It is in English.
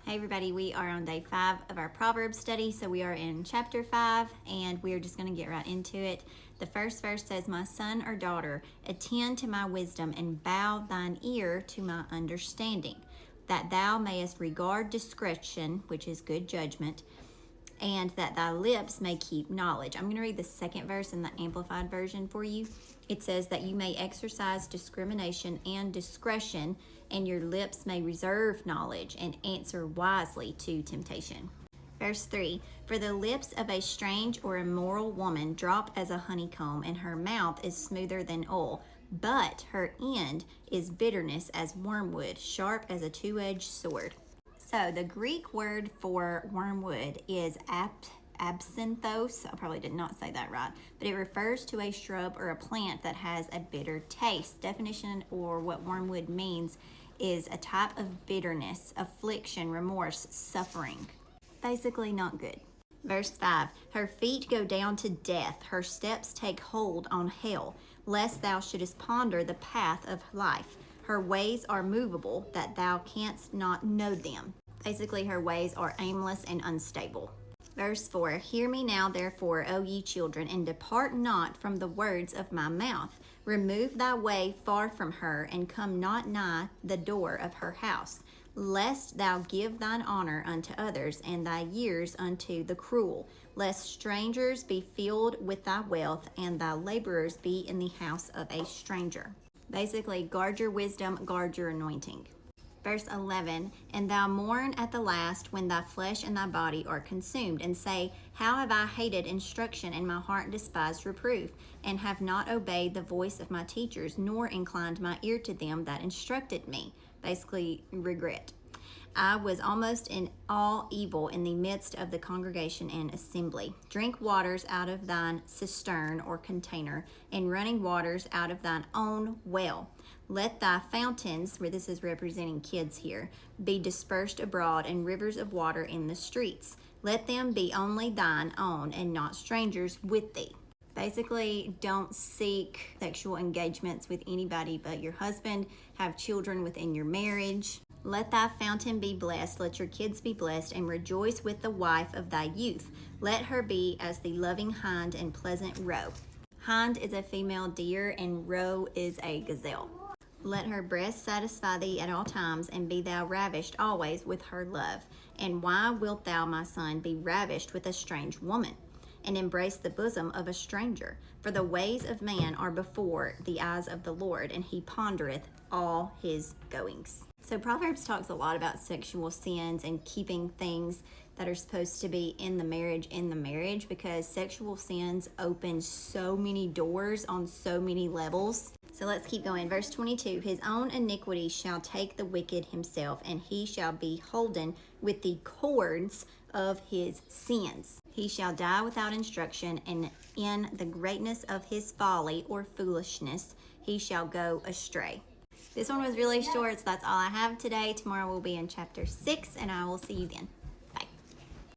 Hey everybody, we are on day 5 of our Proverbs study. So we are in chapter 5 and we are just going to get right into it. The first verse says, "My son or daughter, attend to my wisdom and bow thine ear to my understanding, that thou mayest regard discretion," which is good judgment, "and that thy lips may keep knowledge." I'm going to read the second verse in the Amplified Version for you. It says that you may exercise discrimination and discretion, and your lips may reserve knowledge and answer wisely to temptation. Verse 3, "For the lips of a strange or immoral woman drop as a honeycomb, and her mouth is smoother than oil, but her end is bitterness as wormwood, sharp as a two-edged sword." So the Greek word for wormwood is absinthos. I probably did not say that right, but it refers to a shrub or a plant that has a bitter taste. Definition, or what wormwood means, is a type of bitterness, affliction, remorse, suffering. Basically not good. Verse 5, "Her feet go down to death, her steps take hold on hell, lest thou shouldest ponder the path of life. Her ways are movable, that thou canst not know them." Basically, her ways are aimless and unstable. Verse 4, "Hear me now, therefore, O ye children, and depart not from the words of my mouth. Remove thy way far from her, and come not nigh the door of her house, lest thou give thine honor unto others, and thy years unto the cruel, lest strangers be filled with thy wealth, and thy laborers be in the house of a stranger." Basically, guard your wisdom, guard your anointing. Verse 11, "And thou mourn at the last when thy flesh and thy body are consumed, and say, How have I hated instruction, and my heart despised reproof, and have not obeyed the voice of my teachers, nor inclined my ear to them that instructed me." Basically, regret. "I was almost in all evil in the midst of the congregation and assembly. Drink waters out of thine cistern or container, and running waters out of thine own well. Let thy fountains," where this is representing kids here, "be dispersed abroad, and rivers of water in the streets. Let them be only thine own, and not strangers with thee." Basically, don't seek sexual engagements with anybody but your husband. Have children within your marriage. "Let thy fountain be blessed, let your kids be blessed, and rejoice with the wife of thy youth. Let her be as the loving hind and pleasant roe." Hind is a female deer, and roe is a gazelle. "Let her breast satisfy thee at all times, and be thou ravished always with her love. And why wilt thou, my son, be ravished with a strange woman, and embrace the bosom of a stranger? For the ways of man are before the eyes of the Lord, and he pondereth all his goings." So Proverbs talks a lot about sexual sins and keeping things that are supposed to be in the marriage, because sexual sins open so many doors on so many levels. So let's keep going. Verse 22, "His own iniquity shall take the wicked himself, and he shall be holden with the cords of his sins. He shall die without instruction, and in the greatness of his folly or foolishness he shall go astray." This one was really short, so that's all I have today. Tomorrow we'll be in chapter 6, and I will see you then.